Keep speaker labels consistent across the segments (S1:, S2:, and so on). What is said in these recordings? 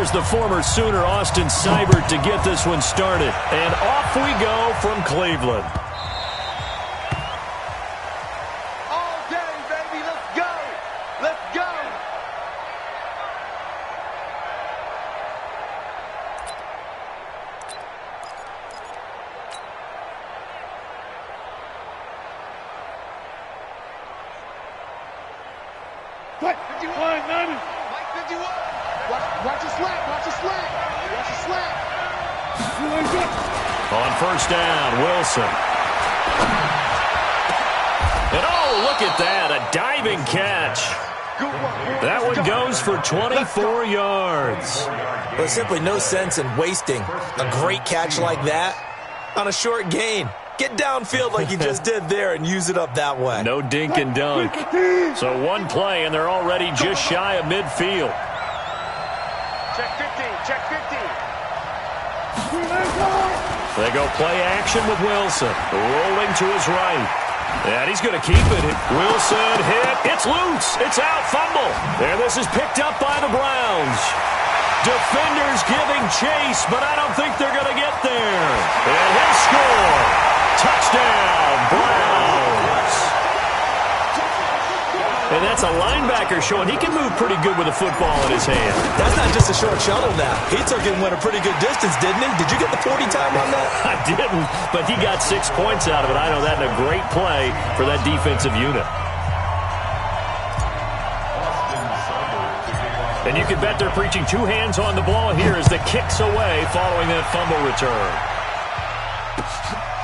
S1: here's the former Sooner, Austin Seibert, to get this one started. And off we go from Cleveland.
S2: All day, baby. Let's go. Let's go.
S3: What? 51, Nani.
S2: Mike 51. Watch the slack. Watch the slack. Watch the slack.
S1: On first down, Wilson. And oh, look at that, a diving catch. That one goes for 24 yards.
S4: There's simply no sense in wasting a great catch like that on a short gain. Get downfield like you just did there and use it up that way.
S1: No dink and dunk. So one play, and they're already just shy of midfield.
S2: Check 15. Check 15.
S1: They go play action with Wilson. Rolling to his right. And he's going to keep it. Wilson hit. It's loose. It's out. Fumble. And this is picked up by the Browns. Defenders giving chase, but I don't think they're going to get there. And he'll score. Touchdown, Browns. And that's a linebacker showing he can move pretty good with a football in his hand.
S4: That's not just a short shuttle now. He took it and went a pretty good distance, didn't he? Did you get the 40 time on that?
S1: I didn't, but he got 6 points out of it. I know that in a great play for that defensive unit. And you can bet they're preaching two hands on the ball here as the kick's away following that fumble return.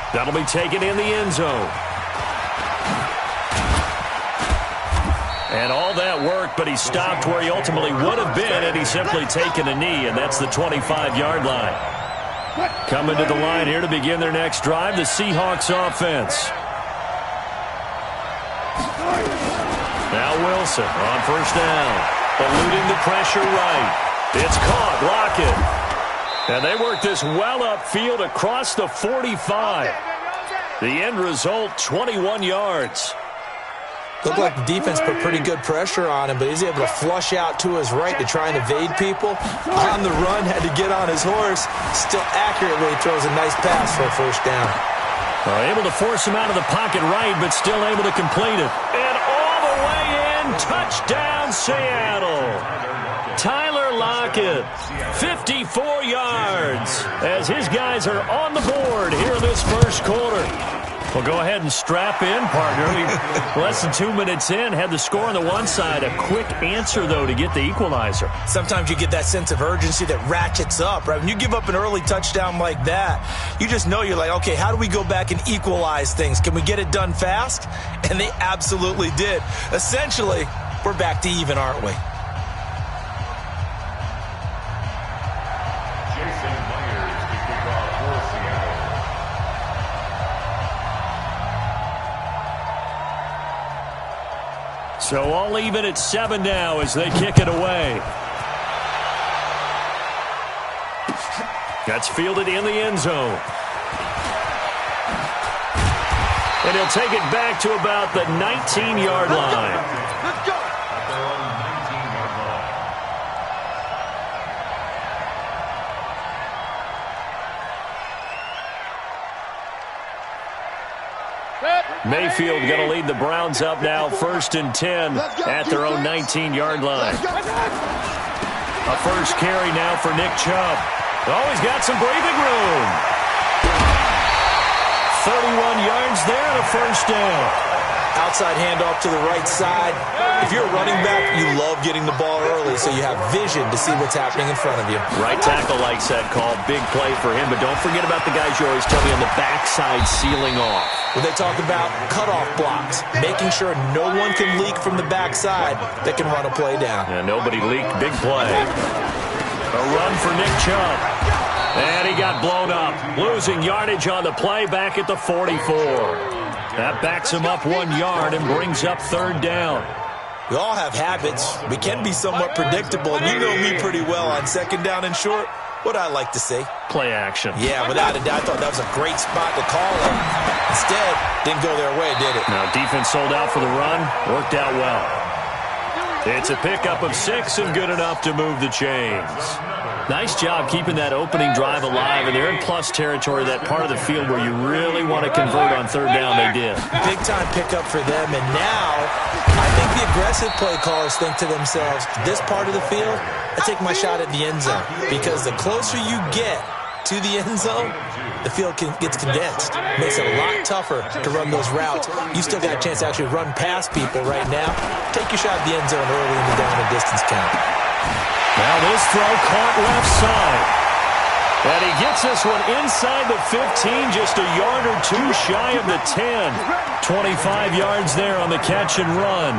S1: That'll be taken in the end zone. And all that worked, but he stopped where he ultimately would have been had he simply taken a knee, and that's the 25-yard line. Coming to the line here to begin their next drive, the Seahawks offense. Now Wilson on first down, eluding the pressure right. It's caught, Lockett. And they work this well upfield across the 45. The end result, 21 yards.
S4: Looked like the defense put pretty good pressure on him, but he's able to flush out to his right to try and evade people. On the run, had to get on his horse. Still accurately throws a nice pass for a first down.
S1: Able to force him out of the pocket right, but still able to complete it. And all the way in, touchdown Seattle. Tyler Lockett, 54 yards, as his guys are on the board here in this first quarter. Well, go ahead and strap in, partner. Less than 2 minutes in, had the score on the one side. A quick answer, though, to get the equalizer.
S4: Sometimes you get that sense of urgency that ratchets up, right? When you give up an early touchdown like that, you just know you're like, okay, how do we go back and equalize things? Can we get it done fast? And they absolutely did. Essentially, we're back to even, aren't we?
S1: So all even at 7 now as they kick it away. That's fielded in the end zone. And he'll take it back to about the 19-yard line.
S2: Let's go.
S1: Mayfield going to lead the Browns up now, 1st and 10 at their own 19-yard line. A first carry now for Nick Chubb. Oh, he's got some breathing room. 31 yards there and a first down.
S4: Outside handoff to the right side. If you're a running back, you love getting the ball early so you have vision to see what's happening in front of you.
S1: Right tackle likes that call. Big play for him, but don't forget about the guys you always tell me on the backside sealing off.
S4: When they talk about cutoff blocks, making sure no one can leak from the backside that can run a play down.
S1: Yeah, nobody leaked. Big play. A run for Nick Chubb. And he got blown up. Losing yardage on the play back at the 44. That backs him up 1 yard and brings up 3rd down.
S4: We all have habits. We can be somewhat predictable, and you know me pretty well on 2nd down and short. What I like to see.
S1: Play action.
S4: Yeah, without a doubt, I thought that was a great spot to call it. Instead, didn't go their way, did it?
S1: Now, defense sold out for the run. Worked out well. It's a pickup of 6 and good enough to move the chains. Nice job keeping that opening drive alive, and they're in plus territory, that part of the field where you really want to convert on third down. They did.
S4: Big-time pickup for them, and now I think the aggressive play callers think to themselves, this part of the field, I take my shot at the end zone, because the closer you get to the end zone, the field gets condensed. Makes it a lot tougher to run those routes. You still got a chance to actually run past people right now. Take your shot at the end zone early in the down and distance count.
S1: Now this throw caught left side. And he gets this one inside the 15, just a yard or two shy of the 10. 25 yards there on the catch and run.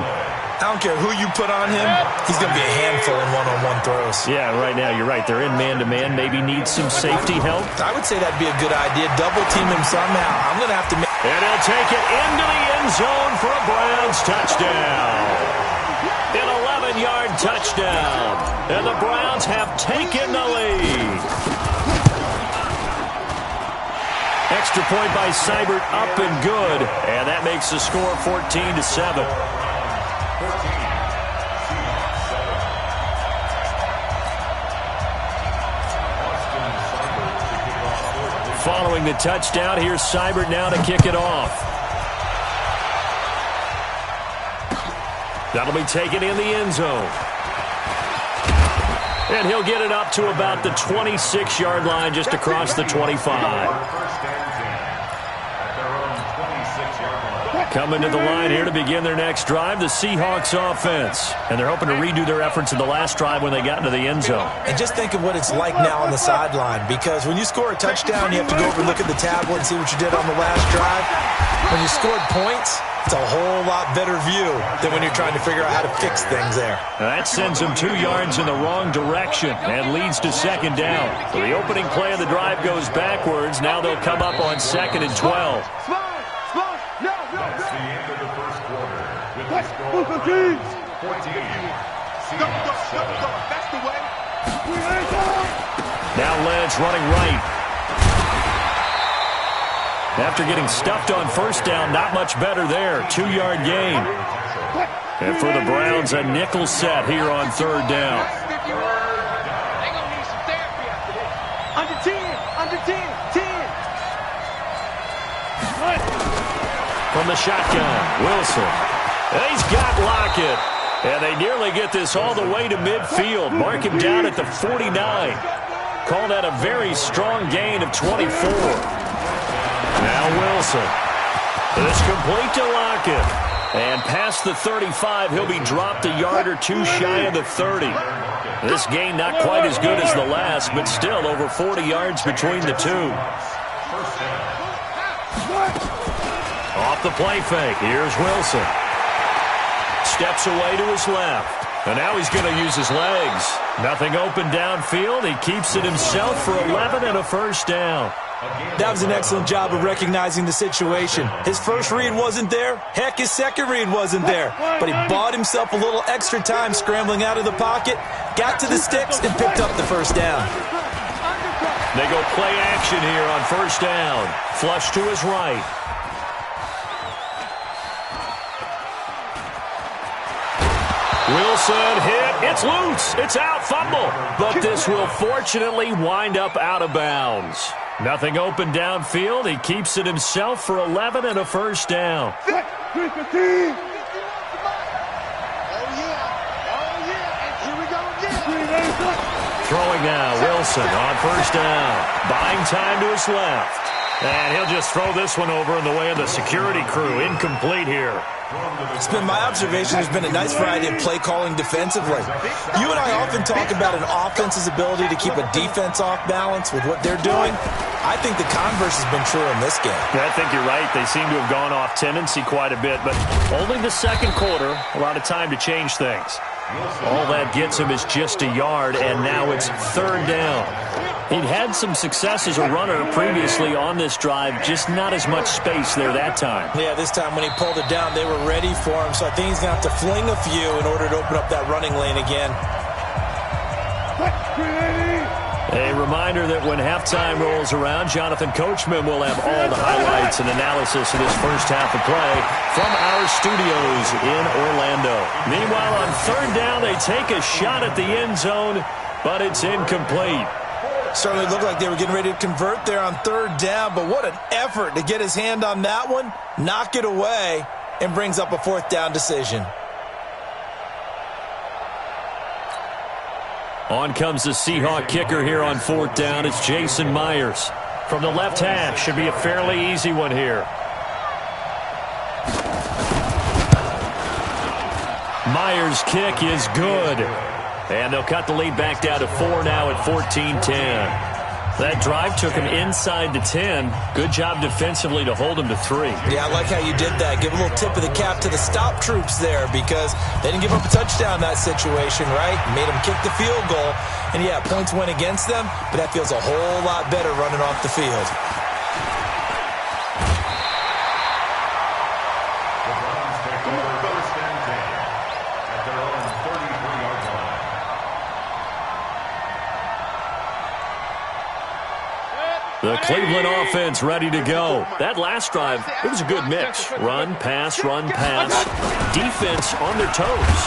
S4: I don't care who you put on him, he's going to be a handful in one-on-one throws.
S1: Yeah, right now, you're right. They're in man-to-man. Maybe need some safety help.
S4: I would say that'd be a good idea. Double-team him somehow. I'm going to have to make...
S1: And he'll take it into the end zone for a Browns touchdown. An 11-yard touchdown. And the Browns have taken the lead. Extra point by Seibert, up and good. And that makes the score 14-7. Following the touchdown, here's Seibert now to kick it off. That'll be taken in the end zone. And he'll get it up to about the 26-yard line, just across the 25. Coming to the line here to begin their next drive, the Seahawks offense. And they're hoping to redo their efforts in the last drive when they got into the end zone.
S4: And just think of what it's like now on the sideline, because when you score a touchdown, you have to go over and look at the tablet and see what you did on the last drive. When you scored points, it's a whole lot better view than when you're trying to figure out how to fix things there.
S1: That sends them 2 yards in the wrong direction and leads to second down. So the opening play of the drive goes backwards. Now they'll come up on 2nd and 12.
S3: That's the end of the first quarter. With the score 14,
S2: That's the way.
S1: Now Lynch running right. After getting stuffed on first down, not much better there. 2-yard gain. And for the Browns, a nickel set here on third down.
S2: They're going to need some therapy after this. Under 10.
S1: From the shotgun, Wilson. And he's got Lockett. And they nearly get this all the way to midfield. Mark him down at the 49. Call that a very strong gain of 24. Now Wilson. It's complete to Lockett. And past the 35, he'll be dropped a yard or two shy of the 30. This gain not quite as good as the last, but still over 40 yards between the two. Off the play fake. Here's Wilson. Steps away to his left. And now he's going to use his legs. Nothing open downfield. He keeps it himself for 11 and a first down.
S4: That was an excellent job of recognizing the situation. His first read wasn't there. Heck, his second read wasn't there. But he bought himself a little extra time scrambling out of the pocket, got to the sticks, and picked up the first down.
S1: They go play action here on first down. Flush to his right. Wilson hit. It's loose. It's out. Fumble. But this will fortunately wind up out of bounds. Nothing open downfield. He keeps it himself for 11 and a first down.
S2: Oh, yeah. And here we go again.
S1: Throwing now. Wilson on first down. Buying time to his left. And he'll just throw this one over in the way of the security crew. Incomplete here.
S4: It's been my observation there's been a nice variety of play calling defensively. You and I often talk about an offense's ability to keep a defense off balance with what they're doing. I think the converse has been true in this game.
S1: Yeah, I think you're right. They seem to have gone off tendency quite a bit, but only the second quarter, a lot of time to change things. All that gets him is just a yard, and now it's third down. He'd had some success as a runner previously on this drive, just not as much space there that time.
S4: Yeah, this time when he pulled it down, they were ready for him, so I think he's going to have to fling a few in order to open up that running lane again.
S1: A reminder that when halftime rolls around, Jonathan Coachman will have all the highlights and analysis of this first half of play from our studios in Orlando. Meanwhile, on third down, they take a shot at the end zone, but it's incomplete.
S4: Certainly looked like they were getting ready to convert there on third down, but what an effort to get his hand on that one, knock it away, and brings up a fourth down decision.
S1: On comes the Seahawk kicker here on fourth down. It's Jason Myers. From the left hash, should be a fairly easy one here. Myers' kick is good. And they'll cut the lead back down to 4 now at 14-10. That drive took him inside the 10. Good job defensively to hold him to 3.
S4: Yeah, I like how you did that. Give a little tip of the cap to the stop troops there because they didn't give up a touchdown in that situation, right? Made them kick the field goal. And, yeah, points went against them, but that feels a whole lot better running off the field.
S1: The Cleveland offense ready to go. That last drive, it was a good mix. Run, pass, defense on their toes.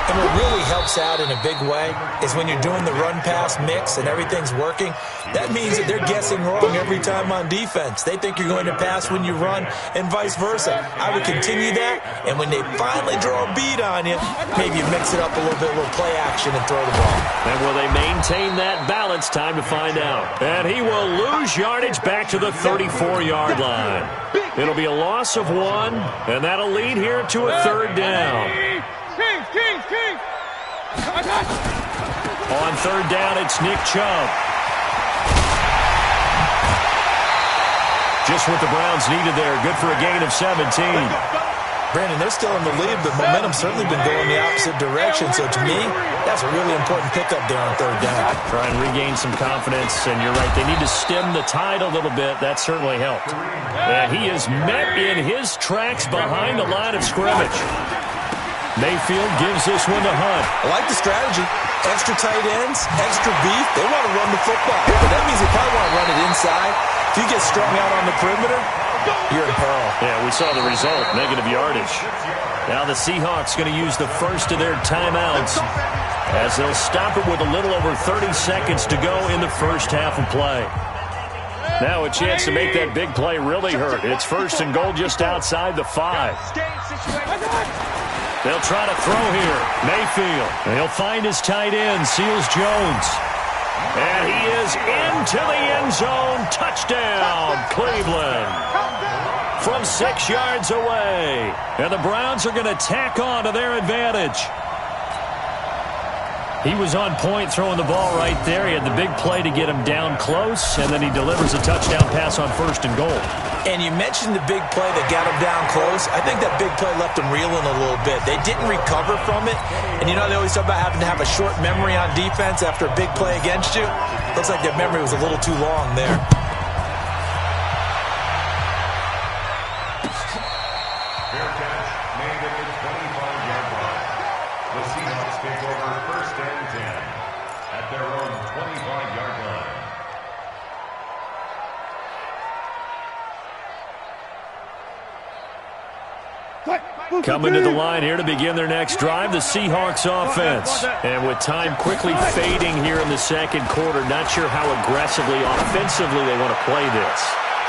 S4: And what really helps out in a big way is when you're doing the run-pass mix and everything's working, that means that they're guessing wrong every time on defense. They think you're going to pass when you run and vice versa. I would continue that, and when they finally draw a beat on you, maybe you mix it up a little bit, a little play action and throw the ball.
S1: And will they maintain that balance? Time to find out. And he will lose yardage back to the 34-yard line. It'll be a loss of 1, and that'll lead here to a third down. On third down, it's Nick Chubb. Just what the Browns needed there. Good for a gain of 17.
S4: Brandon, they're still in the lead, but momentum's certainly been going the opposite direction. So to me, that's a really important pickup there on third down.
S1: Try and regain some confidence, and you're right. They need to stem the tide a little bit. That certainly helped. And he is met in his tracks behind the line of scrimmage. Mayfield gives this one to Hunt.
S4: I like the strategy. Extra tight ends, extra beef. They want to run the football, but that means they probably want to run it inside. If you get strung out on the perimeter, you're in peril.
S1: Yeah, we saw the result, negative yardage. Now the Seahawks going to use the first of their timeouts as they'll stop it with a little over 30 seconds to go in the first half of play. Now a chance to make that big play really hurt. It's first and goal just outside the 5. They'll try to throw here. Mayfield. He'll find his tight end, Seals Jones. And he is into the end zone. Touchdown, Cleveland. From 6 yards away. And the Browns are going to tack on to their advantage. He was on point throwing the ball right there. He had the big play to get him down close, and then he delivers a touchdown pass on first and goal.
S4: And you mentioned the big play that got him down close. I think that big play left him reeling a little bit. They didn't recover from it. And you know, they always talk about having to have a short memory on defense after a big play against you. Looks like their memory was a little too long there.
S3: Fair catch made at the 25-yard line. The Seahawks take over first and 10 at their own 25-yard line.
S1: Coming to the line here to begin their next drive, the Seahawks offense. And with time quickly fading here in the second quarter, not sure how aggressively, offensively they want to play this.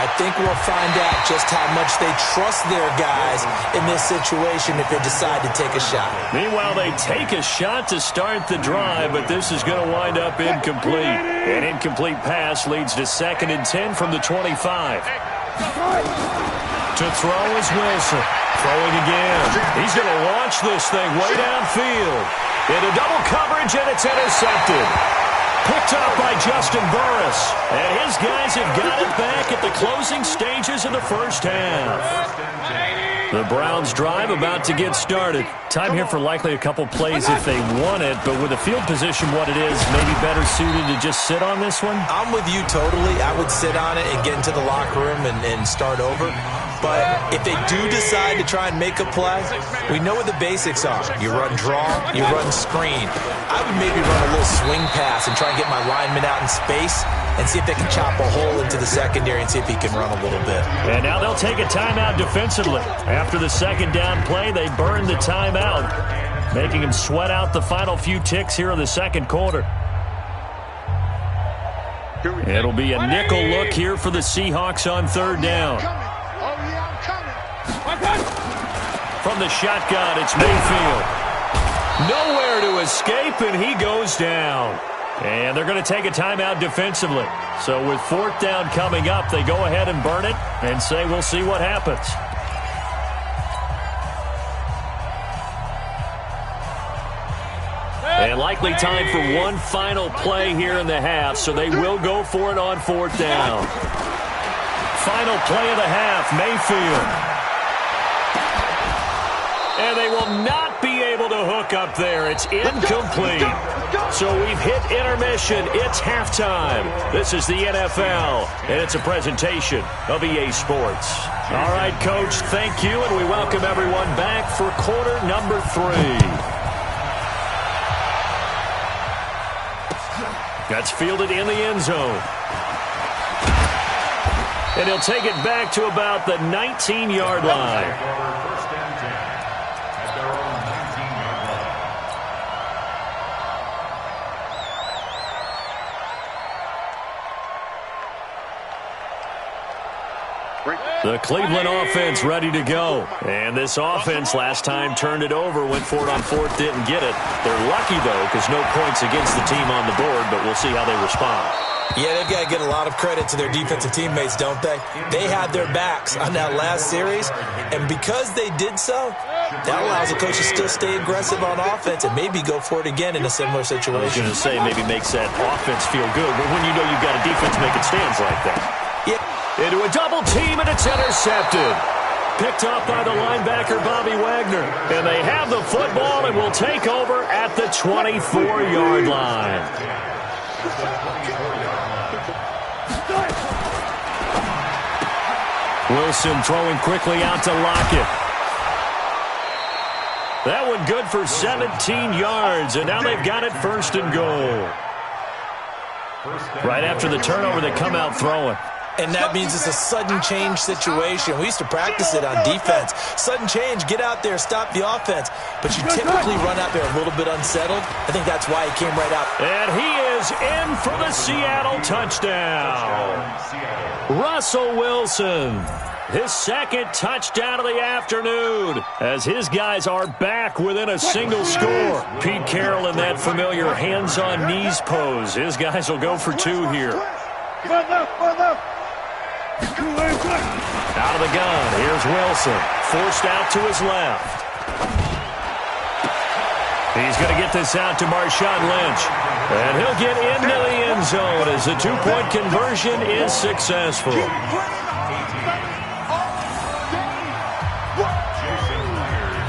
S4: I think we'll find out just how much they trust their guys in this situation if they decide to take a shot.
S1: Meanwhile, they take a shot to start the drive, but this is going to wind up incomplete. An incomplete pass leads to 2nd and 10 from the 25. To throw is Wilson. Throwing again. He's going to launch this thing way downfield. Into double coverage, and it's intercepted. Picked up by Justin Burris. And his guys have got it back at the closing stages of the first half. The Browns drive about to get started. Time here for likely a couple plays if they want it, but with the field position what it is, maybe better suited to just sit on this one?
S4: I'm with you totally. I would sit on it and get into the locker room and start over. But if they do decide to try and make a play, we know what the basics are. You run draw, you run screen. I would maybe run a little swing pass and try and get my lineman out in space and see if they can chop a hole into the secondary and see if he can run a little bit.
S1: And now they'll take a timeout defensively. After the second down play, they burn the timeout, making him sweat out the final few ticks here in the second quarter. It'll be a nickel look here for the Seahawks on third down. From the shotgun, it's Mayfield. Nowhere to escape, and he goes down. And they're going to take a timeout defensively. So with fourth down coming up, they go ahead and burn it and say we'll see what happens. And likely time for one final play here in the half, so they will go for it on fourth down. Final play of the half, Mayfield. And they will not be able to hook up there. It's incomplete. So we've hit intermission. It's halftime. This is the NFL, and it's a presentation of EA Sports. All right, Coach, thank you, and we welcome everyone back for quarter number 3. That's fielded in the end zone. And he'll take it back to about the 19-yard line.
S3: First and 10 at their own 19-yard line.
S1: The Cleveland offense ready to go. And this offense last time turned it over, went for it on fourth, didn't get it. They're lucky, though, because no points against the team on the board, but we'll see how they respond.
S4: Yeah, they've got to get a lot of credit to their defensive teammates, don't they? They had their backs on that last series, and because they did so, that allows the coach to still stay aggressive on offense and maybe go for it again in a similar situation.
S1: I was going to say maybe makes that offense feel good, but when you know you've got a defense making stands like that.
S4: Yeah.
S1: Into a double team, and it's intercepted. Picked off by the linebacker, Bobby Wagner. And they have the football and will take over at the 24-yard line. Wilson throwing quickly out to Lockett. That one good for 17 yards, and now they've got it first and goal. Right after the turnover, they come out throwing.
S4: And that means it's a sudden change situation. We used to practice it on defense. Sudden change, get out there, stop the offense. But you typically run out there a little bit unsettled. I think that's why he came right out.
S1: And he is in for the Seattle touchdown. Russell Wilson, his second touchdown of the afternoon, as his guys are back within a single score. Pete Carroll in that familiar hands-on-knees pose. His guys will go for 2 here. Out of the gun, here's Wilson. Forced out to his left. He's going to get this out to Marshawn Lynch. And he'll get into the end zone as the 2-point conversion is successful.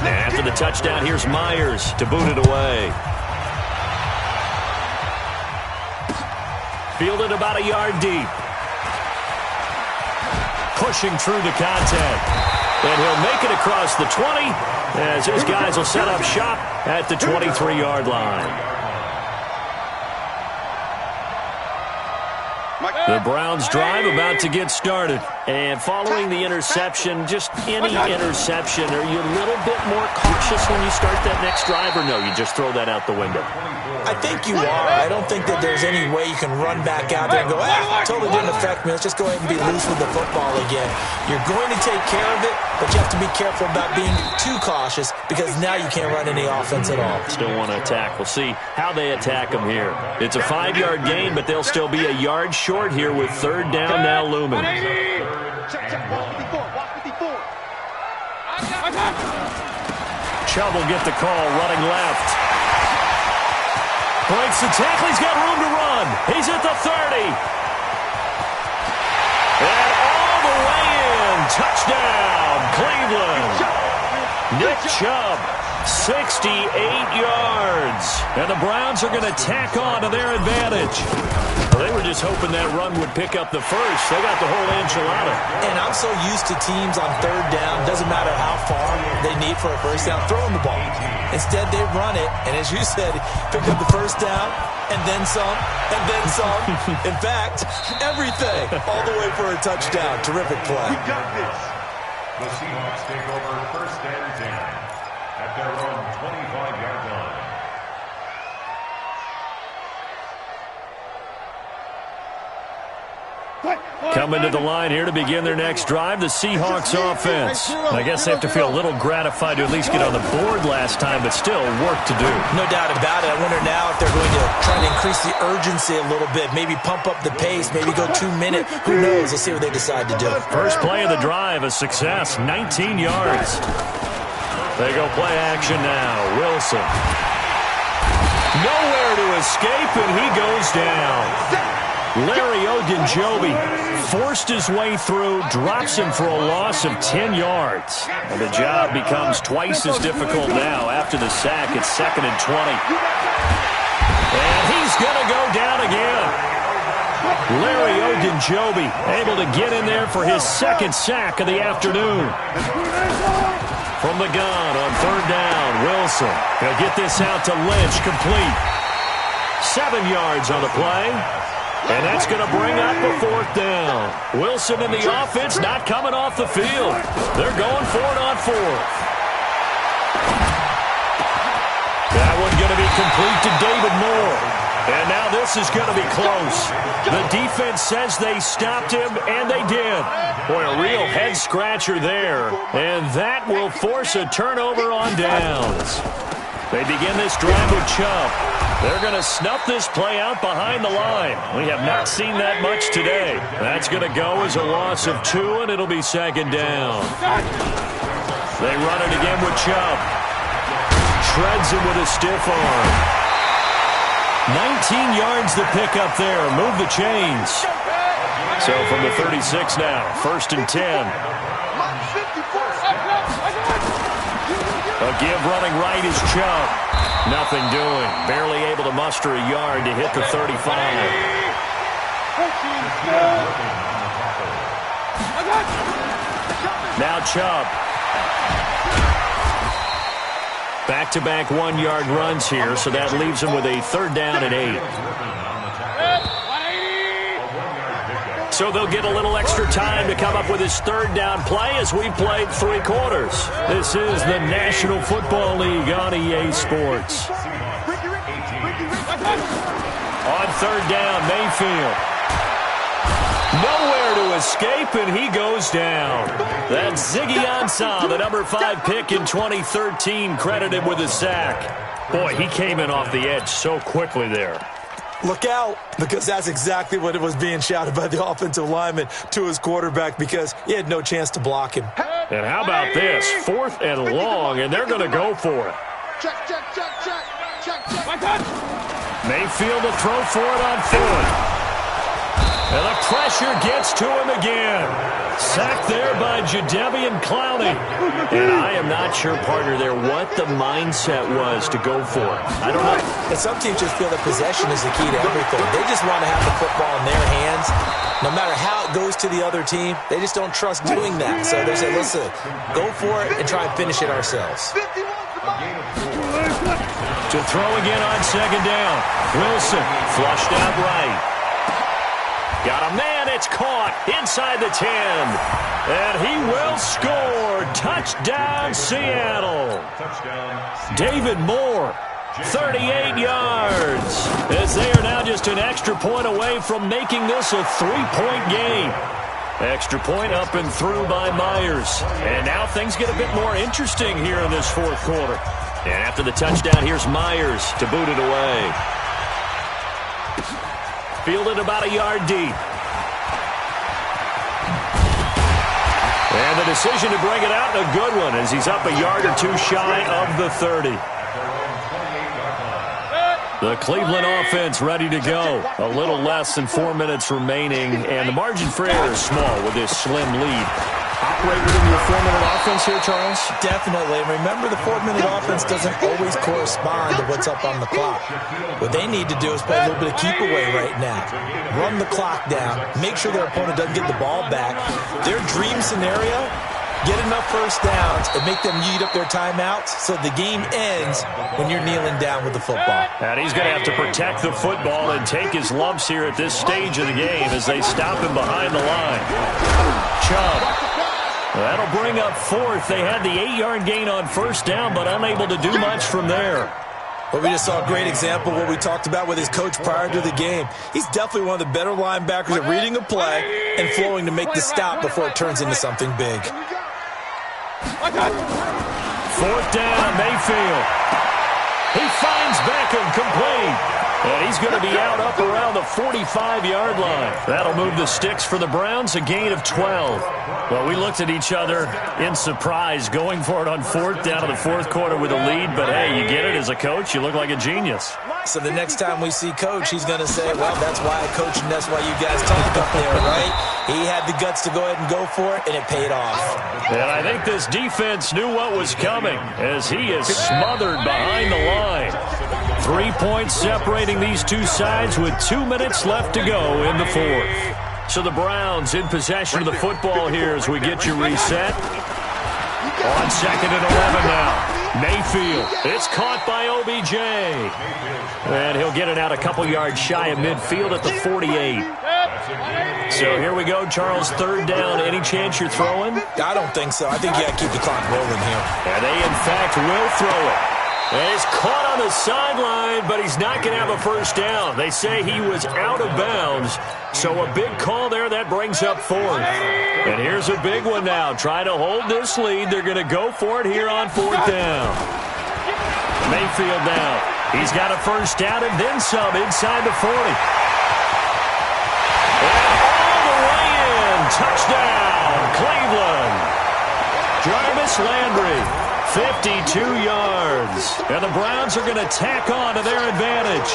S1: After the touchdown, here's Myers to boot it away. Fielded about a yard deep. Pushing through the contact. And he'll make it across the 20 as his guys will set up shop at the 23-yard line. The Browns drive about to get started. And following the interception, just any interception, are you a little bit more cautious when you start that next drive, or no, you just throw that out the window?
S4: I think you are. I don't think that there's any way you can run back out there and go, totally didn't affect me. Let's just go ahead and be loose with the football again. You're going to take care of it, but you have to be careful about being too cautious because now you can't run any offense at all.
S1: Still want to attack. We'll see how they attack them here. It's a 5-yard gain, but they'll still be a yard short here with third down now looming. Chubb will get the call, running left. Breaks the tackle. He's got room to run. He's at the 30. And all the way in. Touchdown, Cleveland. Nick Chubb, 68 yards. And the Browns are going to tack on to their advantage. Well, they were just hoping that run would pick up the first. They got the whole enchilada.
S4: And I'm so used to teams on third down, doesn't matter how far they need for a first down, throwing the ball. Instead, they run it, and as you said, pick up the first down, and then some, and then some. In fact, everything, all the way for a touchdown. Terrific play.
S3: We got this. The Seahawks take over first and 10 at their own 25-yard line.
S1: Coming to the line here to begin their next drive, the Seahawks offense. I guess they have to feel a little gratified to at least get on the board last time, but still work to do.
S4: No doubt about it. I wonder now if they're going to try to increase the urgency a little bit, maybe pump up the pace, maybe go 2 minutes. Who knows? Let's see what they decide to do.
S1: First play of the drive, a success, 19 yards. They go play action now. Wilson. Nowhere to escape, and he goes down. Larry Ogunjobi forced his way through, drops him for a loss of 10 yards. And the job becomes twice as difficult now after the sack. It's 2nd and 20. And he's going to go down again. Larry Ogunjobi able to get in there for his 2nd sack of the afternoon. From the gun on 3rd down, Wilson. He'll get this out to Lynch, complete. 7 yards on the play. And that's going to bring up a 4th down. Wilson and the offense not coming off the field. They're going for it on 4th. That one's going to be complete to David Moore. And now this is going to be close. The defense says they stopped him, and they did. Boy, a real head-scratcher there. And that will force a turnover on downs. They begin this drive with Chubb. They're going to snuff this play out behind the line. We have not seen that much today. That's going to go as a loss of 2, and it'll be 2nd down. They run it again with Chubb. Shreds him with a stiff arm. 19 yards to pick up there. Move the chains. So from the 36 now, 1st and 10. A give running right is Chubb. Nothing doing. Barely able to muster a yard to hit the 35. Now Chubb. Back-to-back 1-yard runs here, so that leaves him with a 3rd down and 8. So they'll get a little extra time to come up with his 3rd down play as we played 3 quarters. This is the National Football League on EA Sports. On 3rd down, Mayfield. Nowhere to escape, and he goes down. That's Ziggy Ansah, the number 5 pick in 2013, credited with a sack. Boy, he came in off the edge so quickly there.
S4: Look out, because that's exactly what it was being shouted by the offensive lineman to his quarterback, because he had no chance to block him.
S1: And how about this? 4th and long, and they're going to go for it. Mayfield to throw for it on 4th. And the pressure gets to him again. Sacked there by Jadeveon Clowney. And I am not sure, partner, there what the mindset was to go for it. I don't know.
S4: And some teams just feel that possession is the key to everything. They just want to have the football in their hands. No matter how it goes to the other team, they just don't trust doing that. So they say, listen, go for it and try and finish it ourselves.
S1: To throw again on 2nd down. Wilson flushed out right. Got a man, it's caught inside the 10. And he will score. Touchdown, Seattle. David Moore, 38 yards. As they are now just an extra point away from making this a 3-point game. Extra point up and through by Myers. And now things get a bit more interesting here in this 4th quarter. And after the touchdown, here's Myers to boot it away. Fielded about a yard deep. And the decision to bring it out, a good one, as he's up a yard or 2 shy of the 30. The Cleveland offense ready to go. A little less than 4 minutes remaining, and the margin for error is small with this slim lead. Operated in your 4-minute offense here, Charles?
S4: Definitely. And remember, the 4-minute offense doesn't always correspond to what's up on the clock. What they need to do is play a little bit of keep away right now. Run the clock down. Make sure their opponent doesn't get the ball back. Their dream scenario, get enough first downs and make them eat up their timeouts so the game ends when you're kneeling down with the football.
S1: And he's going to have to protect the football and take his lumps here at this stage of the game as they stop him behind the line. Chubb. That'll bring up 4th. They had the 8-yard gain on 1st down, but unable to do much from there.
S4: Well, we just saw a great example of what we talked about with his coach prior to the game. He's definitely one of the better linebackers at reading a play and flowing to make the stop before it turns into something big.
S1: 4th down, Mayfield. He finds Beckham complete. And he's going to be out up around the 45-yard line. That'll move the sticks for the Browns, a gain of 12. Well, we looked at each other in surprise going for it on 4th down in the 4th quarter with a lead. But, hey, you get it as a coach. You look like a genius.
S4: So the next time we see Coach, he's going to say, well, that's why I coach and that's why you guys talk up there, right? He had the guts to go ahead and go for it, and it paid off.
S1: And I think this defense knew what was coming as he is smothered behind the line. 3 points separating these two sides with 2 minutes left to go in the 4th. So the Browns in possession of the football here as we get you reset. On 2nd and 11 now. Mayfield. It's caught by OBJ. And he'll get it out a couple yards shy of midfield at the 48. So here we go, Charles, 3rd down. Any chance you're throwing?
S4: I don't think so. I think you got to keep the clock rolling here.
S1: And they, in fact, will throw it. And he's caught on the sideline, but he's not going to have a first down. They say he was out of bounds. So a big call there. That brings up 4th. And here's a big one now. Trying to hold this lead. They're going to go for it here on 4th down. Mayfield now. He's got a first down and then some inside the 40. And all the way in. Touchdown, Cleveland. Jarvis Landry. 52 yards. And the Browns are going to tack on to their advantage.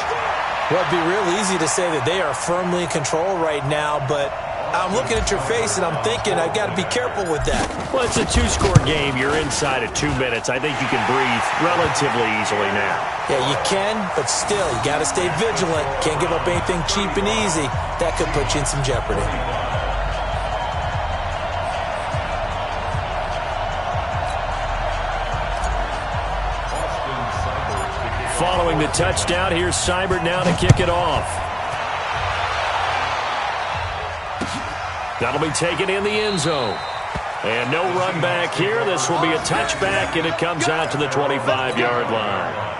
S4: Well, it'd be real easy to say that they are firmly in control right now, but I'm looking at your face and I'm thinking I've got to be careful with that.
S1: Well, it's a 2-score game. You're inside of 2 minutes. I think you can breathe relatively easily now.
S4: Yeah, you can, but still, you got to stay vigilant. Can't give up anything cheap and easy. That could put you in some jeopardy.
S1: Following the touchdown, here's Seibert now to kick it off. That'll be taken in the end zone. And no run back here. This will be a touchback, and it comes out to the 25-yard line.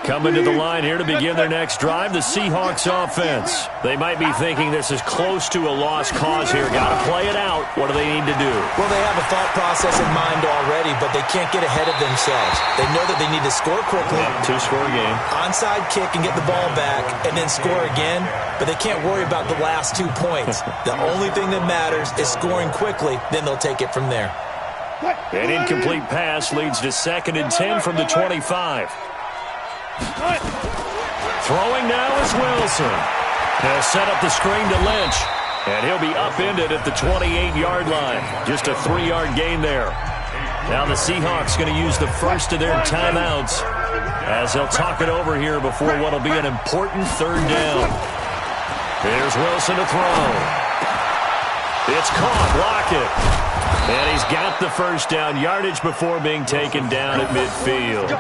S1: Coming to the line here to begin their next drive, the Seahawks offense. They might be thinking this is close to a lost cause here. Got to play it out. What do they need to do?
S4: Well, they have a thought process in mind already, but they can't get ahead of themselves. They know that they need to score quickly.
S1: 2-score game.
S4: Onside kick and get the ball back and then score again, but they can't worry about the last 2 points. The only thing that matters is scoring quickly, then they'll take it from there.
S1: An incomplete pass leads to 2nd and 10 from the 25. Throwing now is Wilson. He'll set up the screen to Lynch. And he'll be upended at the 28-yard line. Just a 3-yard gain there. Now the Seahawks going to use the first of their timeouts as they'll talk it over here before what will be an important 3rd down. Here's Wilson to throw. It's caught. Lockett. And he's got the first down. Yardage before being taken down at midfield.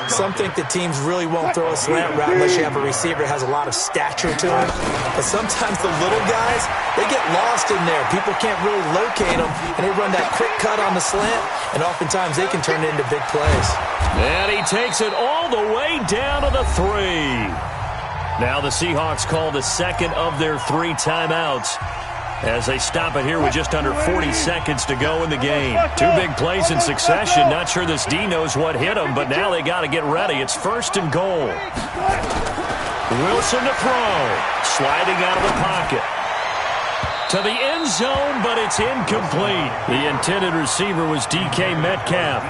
S4: Some think that teams really won't throw a slant route unless you have a receiver that has a lot of stature to him. But sometimes the little guys, they get lost in there. People can't really locate them, and they run that quick cut on the slant, and oftentimes they can turn it into big plays.
S1: And he takes it all the way down to the 3. Now the Seahawks call the second of their 3 timeouts as they stop it here with just under 40 seconds to go in the game. 2 big plays in succession. Not sure this D knows what hit him, but now they got to get ready. It's 1st and goal. Wilson to throw. Sliding out of the pocket. To the end zone, but it's incomplete. The intended receiver was DK Metcalf,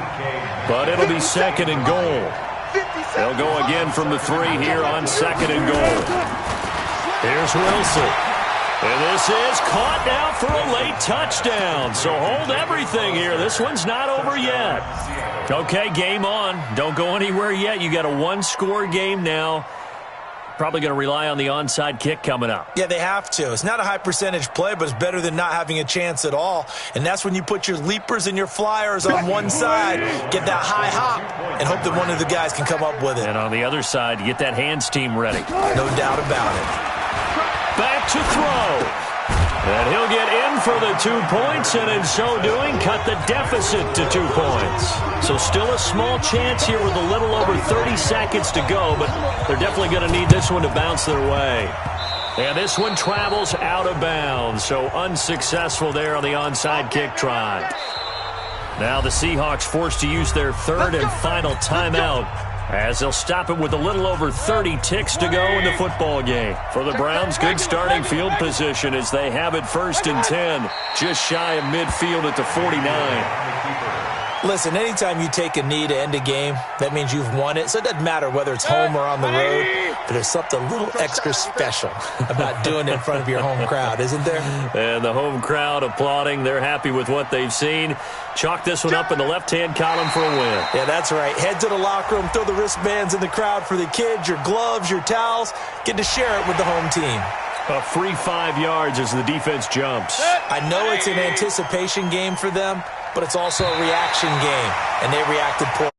S1: but it'll be 2nd and goal. They'll go again from the 3 here on 2nd and goal. Here's Wilson. And this is caught now for a late touchdown. So hold everything here. This one's not over yet. Okay, game on. Don't go anywhere yet. You got a 1-score game now. Probably going to rely on the onside kick coming up.
S4: Yeah, they have to. It's not a high percentage play, but it's better than not having a chance at all. And that's when you put your leapers and your flyers on one side, get that high hop, and hope that one of the guys can come up with it.
S1: And on the other side, you get that hands team ready.
S4: No doubt about it.
S1: Back to throw. And he'll get in for the 2 points, and in so doing, cut the deficit to 2 points. So still a small chance here with a little over 30 seconds to go, but they're definitely going to need this one to bounce their way. And this one travels out of bounds, so unsuccessful there on the onside kick try. Now the Seahawks forced to use their third and final timeout, as they'll stop it with a little over 30 ticks to go in the football game. For the Browns, good starting field position as they have it 1st and 10, just shy of midfield at the 49.
S4: Listen, anytime you take a knee to end a game, that means you've won it. So it doesn't matter whether it's home or on the road, but there's something a little extra special about doing it in front of your home crowd, isn't there?
S1: And the home crowd applauding. They're happy with what they've seen. Chalk this one up in the left-hand column for a win.
S4: Yeah, that's right. Head to the locker room, throw the wristbands in the crowd for the kids, your gloves, your towels. Get to share it with the home team.
S1: A free 5 yards as the defense jumps.
S4: I know it's an anticipation game for them, but it's also a reaction game, and they reacted poorly.